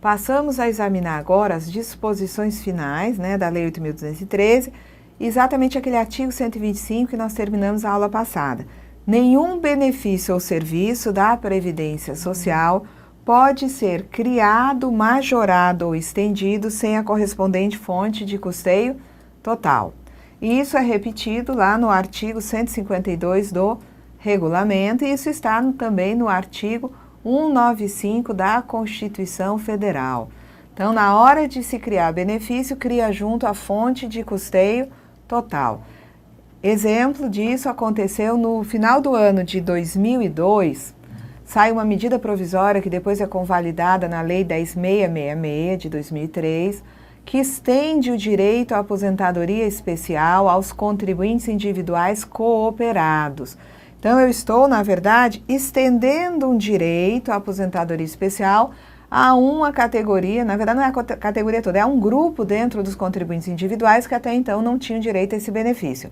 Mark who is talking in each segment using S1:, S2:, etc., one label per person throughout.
S1: passamos a examinar agora as disposições finais, né, da Lei 8.213, exatamente aquele artigo 125 que nós terminamos a aula passada. Nenhum benefício ou serviço da Previdência Social pode ser criado, majorado ou estendido sem a correspondente fonte de custeio total. E isso é repetido lá no artigo 152 do regulamento, e isso está também no artigo 195 da Constituição Federal. Então, na hora de se criar benefício, cria junto a fonte de custeio total. Exemplo disso aconteceu no final do ano de 2002, sai uma medida provisória que depois é convalidada na Lei 10.666 de 2003, que estende o direito à aposentadoria especial aos contribuintes individuais cooperados. Então, eu estou, na verdade, estendendo um direito à aposentadoria especial a uma categoria, na verdade não é a categoria toda, é um grupo dentro dos contribuintes individuais que até então não tinham direito a esse benefício.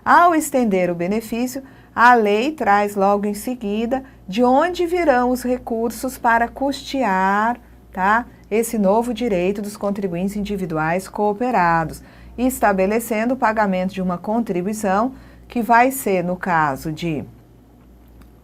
S1: Ao estender o benefício, a lei traz logo em seguida de onde virão os recursos para custear, tá, esse novo direito dos contribuintes individuais cooperados, estabelecendo o pagamento de uma contribuição que vai ser, no caso de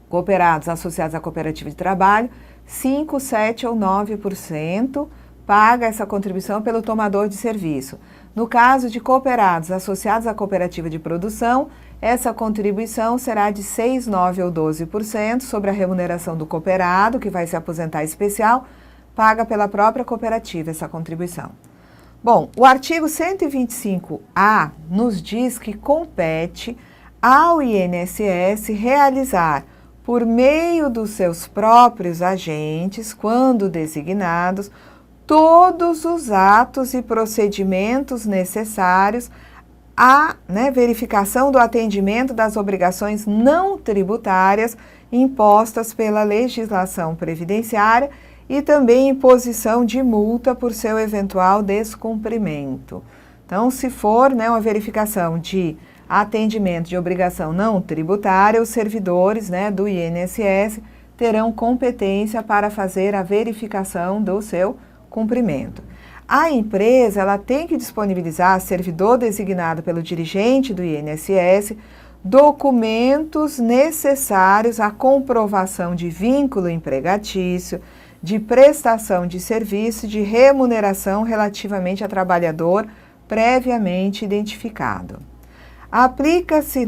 S1: cooperados associados à cooperativa de trabalho, 5%, 7% ou 9% paga essa contribuição pelo tomador de serviço. No caso de cooperados associados à cooperativa de produção, essa contribuição será de 6%, 9% ou 12% sobre a remuneração do cooperado, que vai se aposentar especial, paga pela própria cooperativa essa contribuição. Bom, o artigo 125A nos diz que compete ao INSS realizar, por meio dos seus próprios agentes, quando designados, todos os atos e procedimentos necessários à verificação do atendimento das obrigações não tributárias impostas pela legislação previdenciária e também imposição de multa por seu eventual descumprimento. Então, se for uma verificação de atendimento de obrigação não tributária, os servidores do INSS terão competência para fazer a verificação do seu cumprimento. A empresa ela tem que disponibilizar, servidor designado pelo dirigente do INSS, documentos necessários à comprovação de vínculo empregatício, de prestação de serviço, de remuneração relativamente a trabalhador previamente identificado. Aplica-se,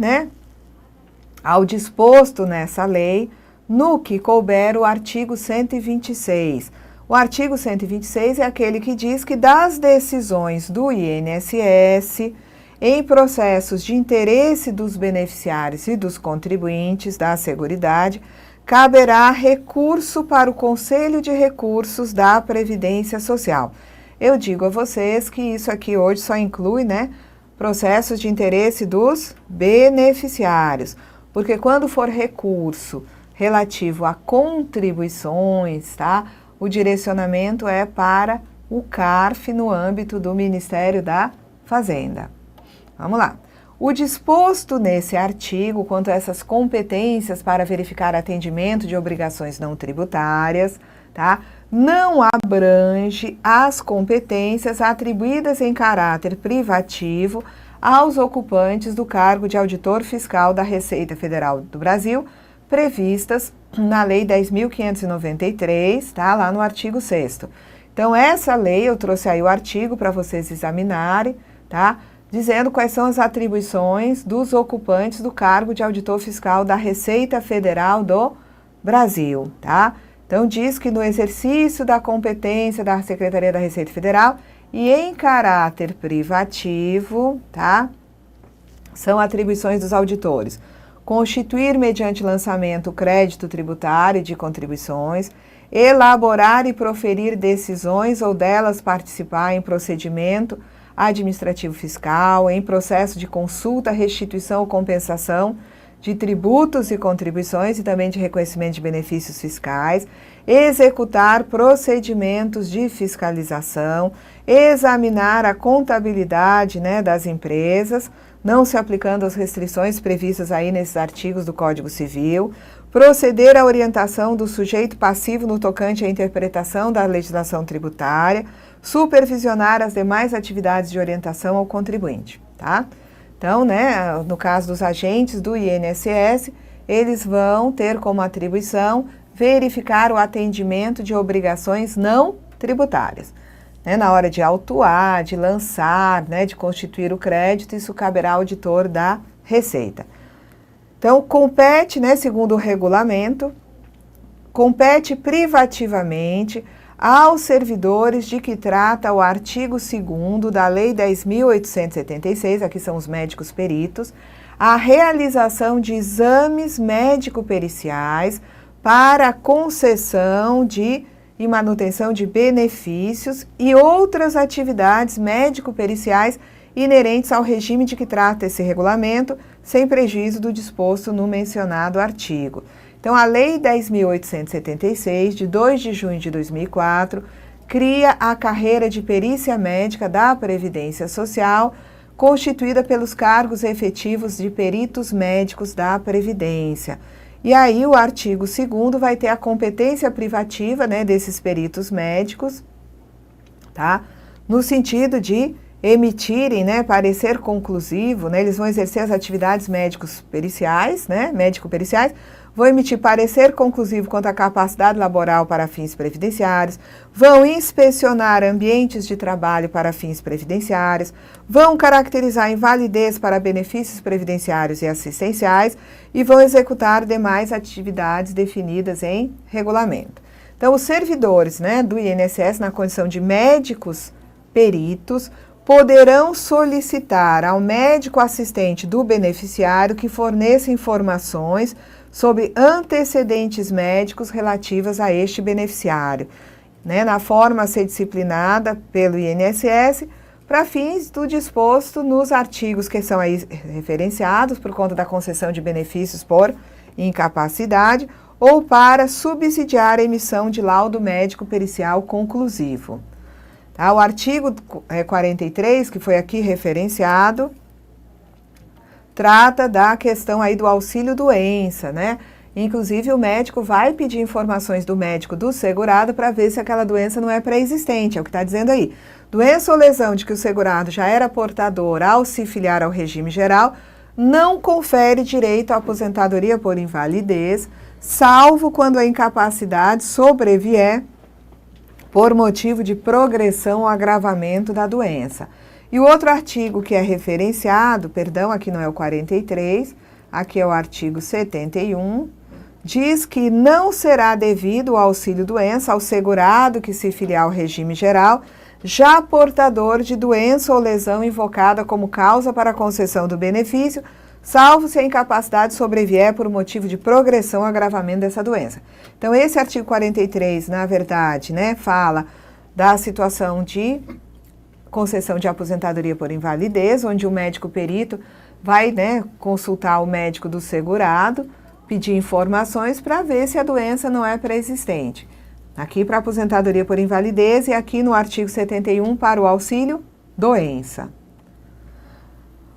S1: ao disposto nessa lei, no que couber o artigo 126. O artigo 126 é aquele que diz que das decisões do INSS em processos de interesse dos beneficiários e dos contribuintes da Seguridade, caberá recurso para o Conselho de Recursos da Previdência Social. Eu digo a vocês que isso aqui hoje só inclui, processos de interesse dos beneficiários, porque quando for recurso relativo a contribuições, o direcionamento é para o CARF no âmbito do Ministério da Fazenda. Vamos lá. O disposto nesse artigo quanto a essas competências para verificar atendimento de obrigações não tributárias, não abrange as competências atribuídas em caráter privativo aos ocupantes do cargo de auditor fiscal da Receita Federal do Brasil, previstas na Lei 10.593, lá no artigo 6º. Então, essa lei, eu trouxe aí o artigo para vocês examinarem, dizendo quais são as atribuições dos ocupantes do cargo de auditor fiscal da Receita Federal do Brasil, Então, diz que no exercício da competência da Secretaria da Receita Federal e em caráter privativo, são atribuições dos auditores. Constituir mediante lançamento o crédito tributário de contribuições, elaborar e proferir decisões ou delas participar em procedimento administrativo fiscal, em processo de consulta, restituição ou compensação de tributos e contribuições e também de reconhecimento de benefícios fiscais, executar procedimentos de fiscalização, examinar a contabilidade das empresas, não se aplicando as restrições previstas aí nesses artigos do Código Civil, proceder à orientação do sujeito passivo no tocante à interpretação da legislação tributária, supervisionar as demais atividades de orientação ao contribuinte, tá? Então, né, no caso dos agentes do INSS, eles vão ter como atribuição verificar o atendimento de obrigações não tributárias. Né, na hora de autuar, de lançar, né, de constituir o crédito, isso caberá ao auditor da Receita. Então, compete, né, segundo o regulamento, compete privativamente aos servidores de que trata o artigo 2º da Lei 10.876, aqui são os médicos peritos, a realização de exames médico-periciais para a concessão de e manutenção de benefícios e outras atividades médico-periciais inerentes ao regime de que trata esse regulamento, sem prejuízo do disposto no mencionado artigo. Então, a Lei 10.876, de 2 de junho de 2004, cria a carreira de perícia médica da Previdência Social, constituída pelos cargos efetivos de peritos médicos da Previdência. E aí o artigo 2º vai ter a competência privativa, né, desses peritos médicos, tá? No sentido de emitirem, né, parecer conclusivo, né, eles vão exercer as atividades médicos-periciais, né, médico-periciais, vão emitir parecer conclusivo quanto à capacidade laboral para fins previdenciários, vão inspecionar ambientes de trabalho para fins previdenciários, vão caracterizar invalidez para benefícios previdenciários e assistenciais e vão executar demais atividades definidas em regulamento. Então, os servidores, né, do INSS, na condição de médicos peritos, poderão solicitar ao médico assistente do beneficiário que forneça informações sobre antecedentes médicos relativas a este beneficiário, né, na forma a ser disciplinada pelo INSS, para fins do disposto nos artigos que são aí referenciados por conta da concessão de benefícios por incapacidade ou para subsidiar a emissão de laudo médico pericial conclusivo. Tá? O artigo 43, que foi aqui referenciado, trata da questão aí do auxílio-doença, né? Inclusive, o médico vai pedir informações do médico do segurado para ver se aquela doença não é pré-existente, é o que está dizendo aí. Doença ou lesão de que o segurado já era portador ao se filiar ao regime geral, não confere direito à aposentadoria por invalidez, salvo quando a incapacidade sobrevier por motivo de progressão ou agravamento da doença. E o outro artigo que é referenciado, perdão, aqui não é o 43, aqui é o artigo 71, diz que não será devido o auxílio-doença ao segurado que se filiar ao regime geral, já portador de doença ou lesão invocada como causa para a concessão do benefício, salvo se a incapacidade sobrevier por motivo de progressão ou agravamento dessa doença. Então, esse artigo 43, na verdade, né, fala da situação de concessão de aposentadoria por invalidez, onde o médico perito vai, né, consultar o médico do segurado, pedir informações para ver se a doença não é pré-existente. Aqui para aposentadoria por invalidez e aqui no artigo 71 para o auxílio doença.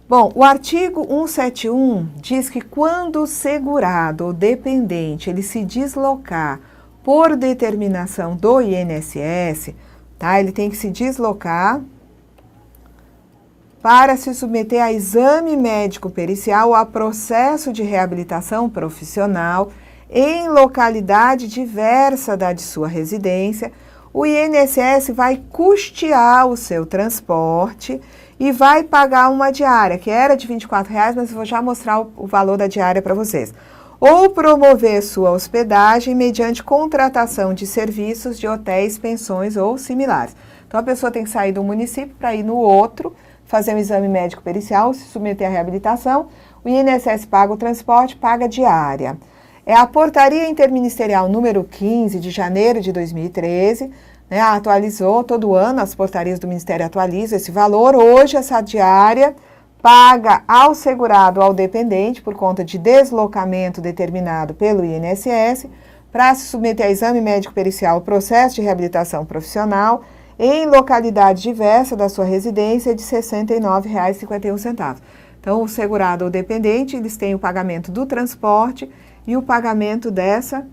S1: Bom, o artigo 171 diz que quando o segurado ou dependente ele se deslocar por determinação do INSS, tá, ele tem que se deslocar para se submeter a exame médico pericial ou a processo de reabilitação profissional em localidade diversa da de sua residência, o INSS vai custear o seu transporte e vai pagar uma diária, que era de R$ 24,00, mas eu vou já mostrar o valor da diária para vocês. Ou promover sua hospedagem mediante contratação de serviços de hotéis, pensões ou similares. Então, a pessoa tem que sair do município para ir no outro, fazer um exame médico pericial, se submeter à reabilitação, o INSS paga o transporte, paga a diária. É a portaria interministerial número 15 de janeiro de 2013, né, atualizou todo ano, as portarias do Ministério atualizam esse valor. Hoje essa diária paga ao segurado, ao dependente, por conta de deslocamento determinado pelo INSS, para se submeter a exame médico pericial, processo de reabilitação profissional, em localidade diversa da sua residência, de R$ 69,51. Então, o segurado ou dependente, eles têm o pagamento do transporte e o pagamento dessa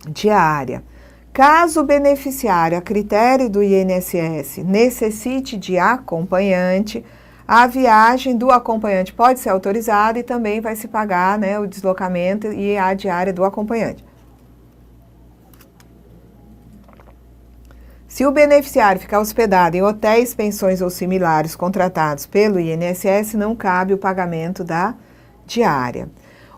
S1: diária. Caso o beneficiário, a critério do INSS, necessite de acompanhante, a viagem do acompanhante pode ser autorizada e também vai se pagar, né, o deslocamento e a diária do acompanhante. Se o beneficiário ficar hospedado em hotéis, pensões ou similares contratados pelo INSS, não cabe o pagamento da diária.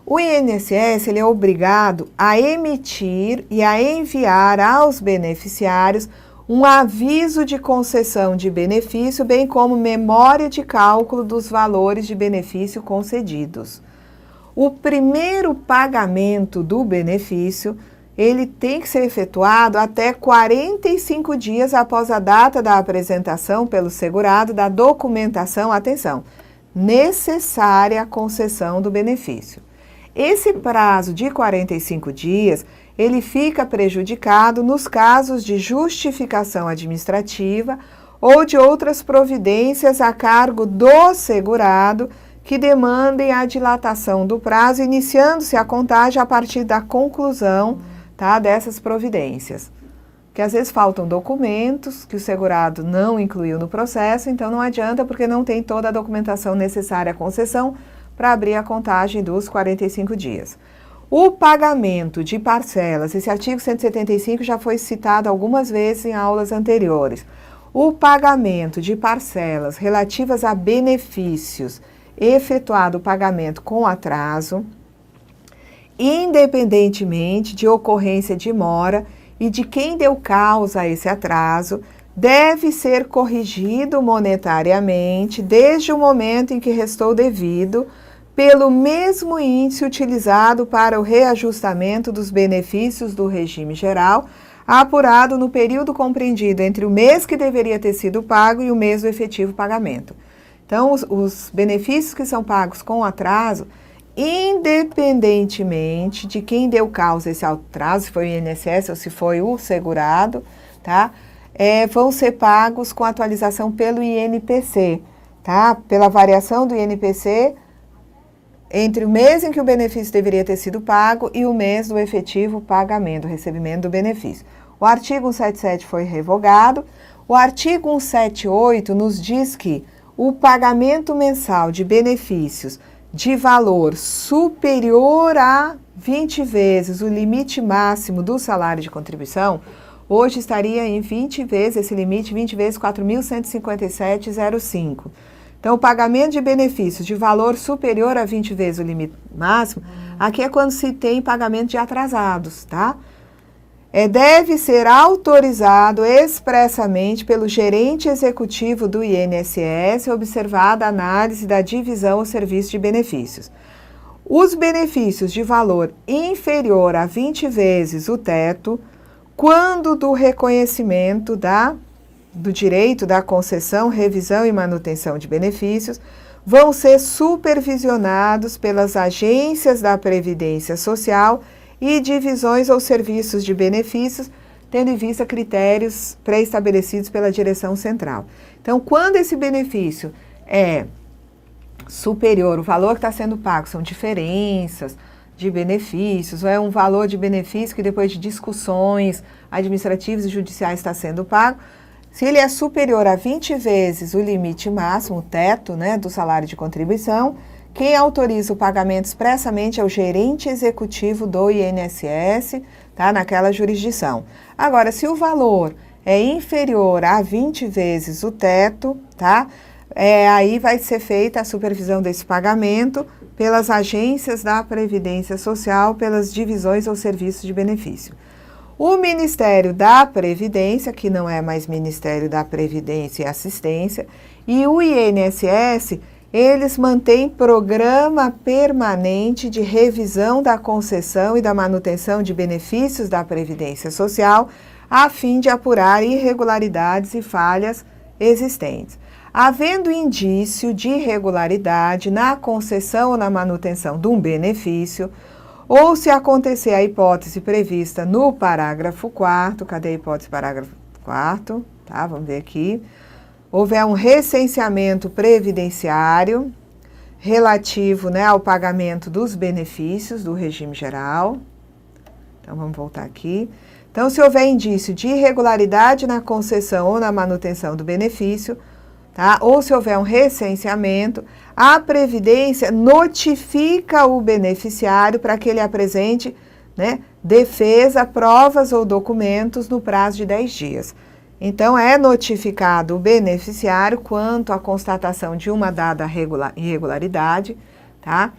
S1: O INSS ele é obrigado a emitir e a enviar aos beneficiários um aviso de concessão de benefício, bem como memória de cálculo dos valores de benefício concedidos. O primeiro pagamento do benefício ele tem que ser efetuado até 45 dias após a data da apresentação pelo segurado da documentação, atenção, necessária à concessão do benefício. Esse prazo de 45 dias, ele fica prejudicado nos casos de justificação administrativa ou de outras providências a cargo do segurado que demandem a dilatação do prazo, iniciando-se a contagem a partir da conclusão, tá, dessas providências. Que às vezes faltam documentos que o segurado não incluiu no processo, então não adianta porque não tem toda a documentação necessária à concessão para abrir a contagem dos 45 dias. O pagamento de parcelas, esse artigo 175 já foi citado algumas vezes em aulas anteriores. O pagamento de parcelas relativas a benefícios, efetuado o pagamento com atraso, independentemente de ocorrência de mora e de quem deu causa a esse atraso, deve ser corrigido monetariamente desde o momento em que restou devido, pelo mesmo índice utilizado para o reajustamento dos benefícios do regime geral, apurado no período compreendido entre o mês que deveria ter sido pago e o mês do efetivo pagamento. Então, os benefícios que são pagos com atraso, independentemente de quem deu causa a esse atraso, se foi o INSS ou se foi o segurado, tá? Vão ser pagos com atualização pelo INPC, tá? Pela variação do INPC entre o mês em que o benefício deveria ter sido pago e o mês do efetivo pagamento, recebimento do benefício. O artigo 177 foi revogado. O artigo 178 nos diz que o pagamento mensal de benefícios de valor superior a 20 vezes o limite máximo do salário de contribuição, hoje estaria em 20 vezes, esse limite, 20 vezes 4.157,05. Então, o pagamento de benefícios de valor superior a 20 vezes o limite máximo, aqui é quando se tem pagamento de atrasados, tá? Deve ser autorizado expressamente pelo gerente executivo do INSS, observada a análise da divisão ao serviço de benefícios. Os benefícios de valor inferior a 20 vezes o teto, quando do reconhecimento do direito da concessão, revisão e manutenção de benefícios, vão ser supervisionados pelas agências da Previdência Social e divisões ou serviços de benefícios, tendo em vista critérios pré-estabelecidos pela direção central. Então, quando esse benefício é superior, o valor que está sendo pago são diferenças de benefícios, ou é um valor de benefício que depois de discussões administrativas e judiciais está sendo pago, se ele é superior a 20 vezes o limite máximo, o teto, né, do salário de contribuição, quem autoriza o pagamento expressamente é o gerente executivo do INSS, tá, naquela jurisdição. Agora, se o valor é inferior a 20 vezes o teto, tá, aí vai ser feita a supervisão desse pagamento pelas agências da Previdência Social, pelas divisões ou serviços de benefício. O Ministério da Previdência, que não é mais Ministério da Previdência e Assistência, e o INSS, eles mantêm programa permanente de revisão da concessão e da manutenção de benefícios da Previdência Social, a fim de apurar irregularidades e falhas existentes. Havendo indício de irregularidade na concessão ou na manutenção de um benefício, ou se acontecer a hipótese prevista no parágrafo 4º, cadê a hipótese parágrafo 4º? Tá, vamos ver aqui. Houver um recenseamento previdenciário, relativo, né, ao pagamento dos benefícios do regime geral. Então, vamos voltar aqui. Então, se houver indício de irregularidade na concessão ou na manutenção do benefício, tá? Ou se houver um recenseamento, a Previdência notifica o beneficiário para que ele apresente, né, defesa, provas ou documentos no prazo de 10 dias. Então, é notificado o beneficiário quanto à constatação de uma dada irregularidade, tá?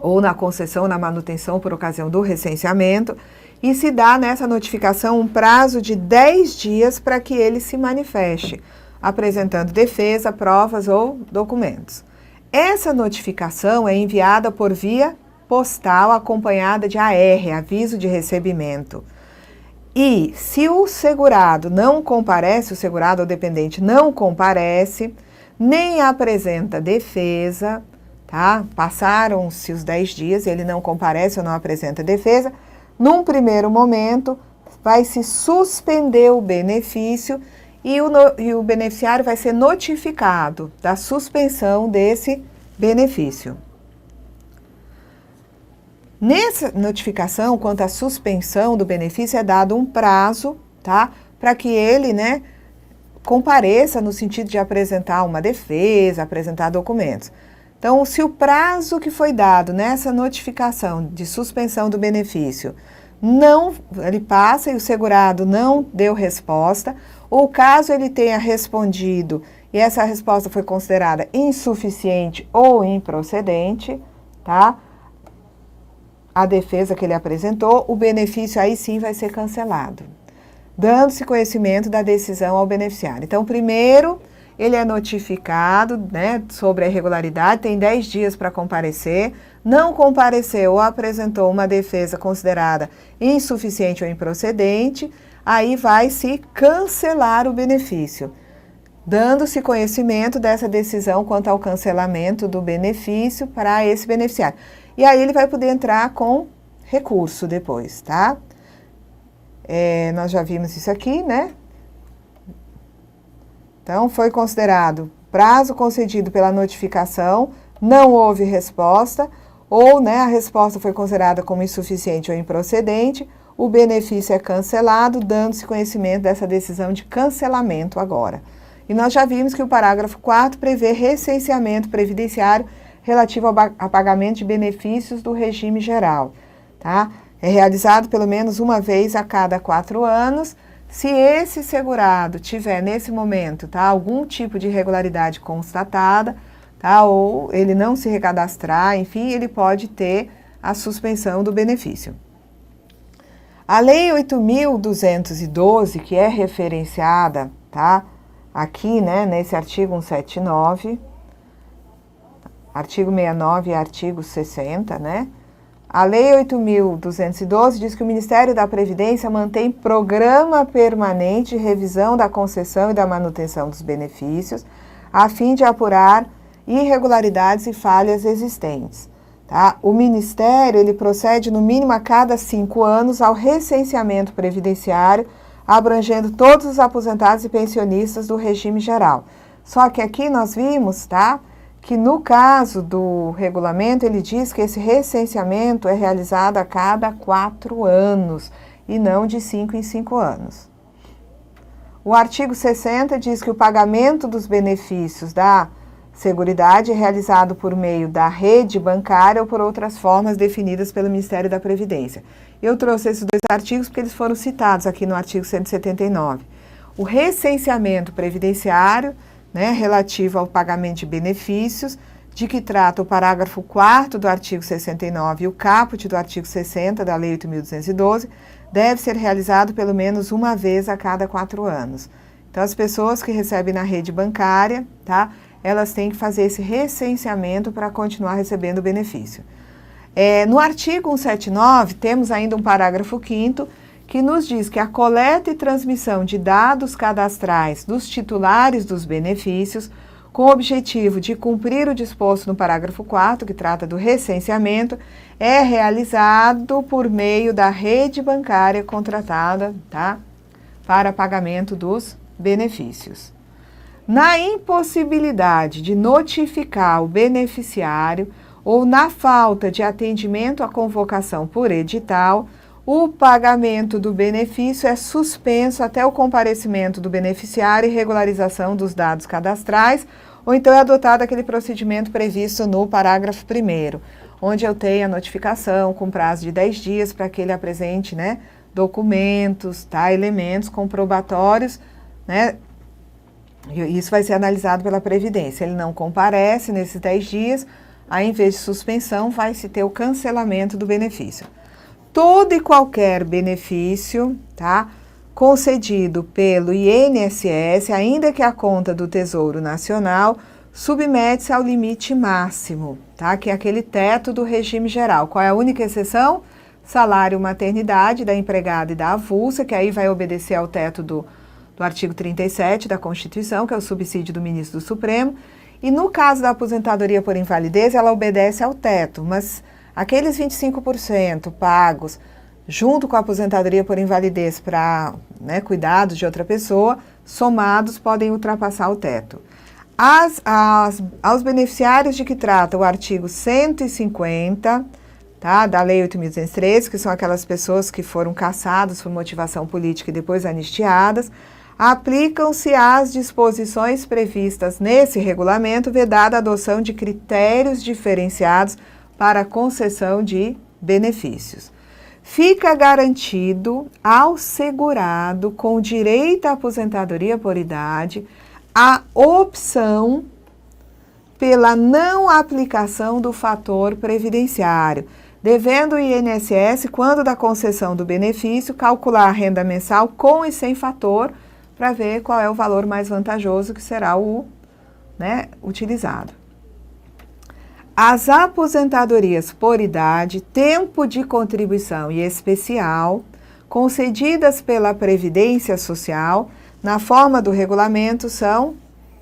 S1: Ou na concessão ou na manutenção por ocasião do recenseamento, e se dá nessa notificação um prazo de 10 dias para que ele se manifeste, apresentando defesa, provas ou documentos. Essa notificação é enviada por via postal acompanhada de AR, aviso de recebimento. E se o segurado não comparece, o segurado ou dependente não comparece, nem apresenta defesa, tá? Passaram-se os 10 dias e ele não comparece ou não apresenta defesa, num primeiro momento vai se suspender o benefício e o beneficiário vai ser notificado da suspensão desse benefício. Nessa notificação, quanto à suspensão do benefício, é dado um prazo, tá? Para que ele, né, compareça no sentido de apresentar uma defesa, apresentar documentos. Então, se o prazo que foi dado nessa notificação de suspensão do benefício ele passa e o segurado não deu resposta, ou caso ele tenha respondido e essa resposta foi considerada insuficiente ou improcedente, tá? A defesa que ele apresentou, o benefício aí sim vai ser cancelado, dando-se conhecimento da decisão ao beneficiário. Então, primeiro, ele é notificado, né, sobre a irregularidade, tem 10 dias para comparecer, não compareceu ou apresentou uma defesa considerada insuficiente ou improcedente, aí vai se cancelar o benefício, dando-se conhecimento dessa decisão quanto ao cancelamento do benefício para esse beneficiário. E aí ele vai poder entrar com recurso depois, tá? Nós já vimos isso aqui, né? Então, foi considerado prazo concedido pela notificação, não houve resposta, ou, né, a resposta foi considerada como insuficiente ou improcedente, o benefício é cancelado, dando-se conhecimento dessa decisão de cancelamento agora. E nós já vimos que o parágrafo 4º prevê recenseamento previdenciário relativo ao pagamento de benefícios do regime geral, tá? É realizado pelo menos uma vez a cada 4 anos. Se esse segurado tiver, nesse momento, tá, algum tipo de irregularidade constatada, tá, ou ele não se recadastrar, enfim, ele pode ter a suspensão do benefício. A Lei 8.212, que é referenciada, tá, aqui, né, nesse artigo 179, artigo 69 e artigo 60, né? A Lei 8.212 diz que o Ministério da Previdência mantém programa permanente de revisão da concessão e da manutenção dos benefícios, a fim de apurar irregularidades e falhas existentes. Tá? O Ministério ele procede no mínimo a cada 5 anos ao recenseamento previdenciário, abrangendo todos os aposentados e pensionistas do regime geral. Só que aqui nós vimos, tá, que no caso do regulamento, ele diz que esse recenseamento é realizado a cada 4 anos e não de 5 em 5 anos. O artigo 60 diz que o pagamento dos benefícios da Seguridade é realizado por meio da rede bancária ou por outras formas definidas pelo Ministério da Previdência. Eu trouxe esses 2 artigos porque eles foram citados aqui no artigo 179. O recenseamento previdenciário, né, relativo ao pagamento de benefícios, de que trata o parágrafo 4º do artigo 69 e o caput do artigo 60 da Lei 8.212, deve ser realizado pelo menos uma vez a cada 4 anos. Então, as pessoas que recebem na rede bancária, tá, elas têm que fazer esse recenseamento para continuar recebendo o benefício. No artigo 179, temos ainda um parágrafo 5º, que nos diz que a coleta e transmissão de dados cadastrais dos titulares dos benefícios, com o objetivo de cumprir o disposto no parágrafo 4º, que trata do recenseamento, é realizado por meio da rede bancária contratada, tá, para pagamento dos benefícios. Na impossibilidade de notificar o beneficiário ou na falta de atendimento à convocação por edital, o pagamento do benefício é suspenso até o comparecimento do beneficiário e regularização dos dados cadastrais, ou então é adotado aquele procedimento previsto no parágrafo 1º, onde eu tenho a notificação com prazo de 10 dias para que ele apresente, né, documentos, tá, elementos comprobatórios, né, isso vai ser analisado pela Previdência. Ele não comparece nesses 10 dias, aí em vez de suspensão vai se ter o cancelamento do benefício. Todo e qualquer benefício, tá, concedido pelo INSS, ainda que a conta do Tesouro Nacional, submete-se ao limite máximo, tá, que é aquele teto do regime geral. Qual é a única exceção? Salário maternidade da empregada e da avulsa, que aí vai obedecer ao teto do artigo 37 da Constituição, que é o subsídio do ministro do Supremo. E no caso da aposentadoria por invalidez, ela obedece ao teto, mas aqueles 25% pagos junto com a aposentadoria por invalidez para, né, cuidados de outra pessoa, somados podem ultrapassar o teto. Aos beneficiários de que trata o artigo 150, tá, da Lei 8.213, que são aquelas pessoas que foram cassadas por motivação política e depois anistiadas, aplicam-se as disposições previstas nesse regulamento, vedada a adoção de critérios diferenciados para a concessão de benefícios. Fica garantido ao segurado com direito à aposentadoria por idade a opção pela não aplicação do fator previdenciário, devendo o INSS, quando da concessão do benefício, calcular a renda mensal com e sem fator para ver qual é o valor mais vantajoso que será o, né, utilizado. As aposentadorias por idade, tempo de contribuição e especial, concedidas pela Previdência Social, na forma do regulamento, são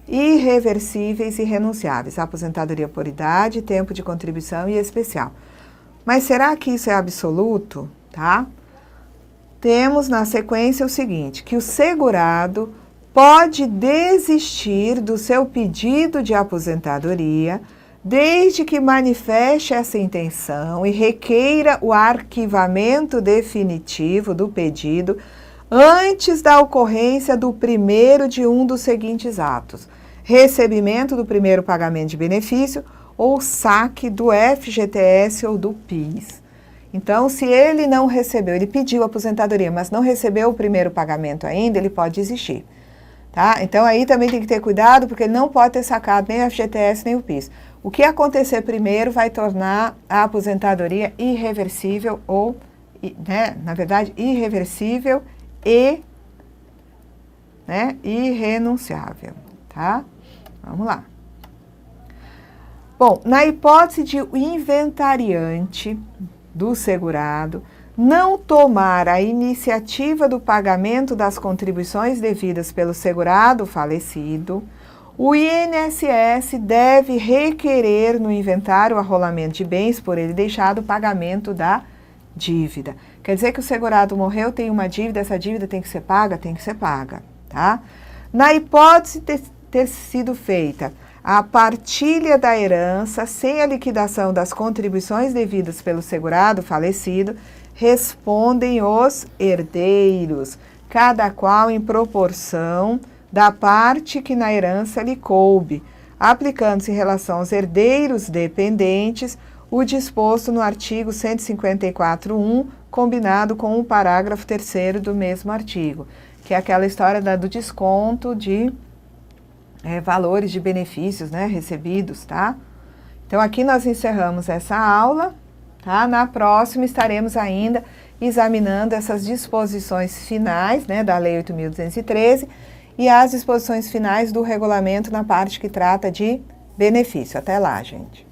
S1: irreversíveis e renunciáveis. Aposentadoria por idade, tempo de contribuição e especial. Mas será que isso é absoluto? Tá? Temos na sequência o seguinte, que o segurado pode desistir do seu pedido de aposentadoria desde que manifeste essa intenção e requeira o arquivamento definitivo do pedido antes da ocorrência do primeiro de um dos seguintes atos: recebimento do primeiro pagamento de benefício ou saque do FGTS ou do PIS. Então, se ele não recebeu, ele pediu aposentadoria, mas não recebeu o primeiro pagamento ainda, ele pode desistir. Tá? Então, aí também tem que ter cuidado, porque ele não pode ter sacado nem o FGTS nem o PIS. O que acontecer primeiro vai tornar a aposentadoria irreversível ou, né, na verdade, irreversível e, né, irrenunciável, tá? Vamos lá. Bom, na hipótese de o inventariante do segurado não tomar a iniciativa do pagamento das contribuições devidas pelo segurado falecido, o INSS deve requerer no inventário o arrolamento de bens por ele deixado o pagamento da dívida. Quer dizer que o segurado morreu, tem uma dívida, essa dívida tem que ser paga? Tem que ser paga, tá? Na hipótese de ter sido feita a partilha da herança sem a liquidação das contribuições devidas pelo segurado falecido, respondem os herdeiros, cada qual em proporção da parte que na herança lhe coube, aplicando-se em relação aos herdeiros dependentes o disposto no artigo 154.1, combinado com o parágrafo 3º do mesmo artigo, que é aquela história do desconto de valores de benefícios, né, recebidos, tá? Então, aqui nós encerramos essa aula, tá? Na próxima estaremos ainda examinando essas disposições finais, né, da Lei 8.213 e as disposições finais do regulamento na parte que trata de benefício. Até lá, gente.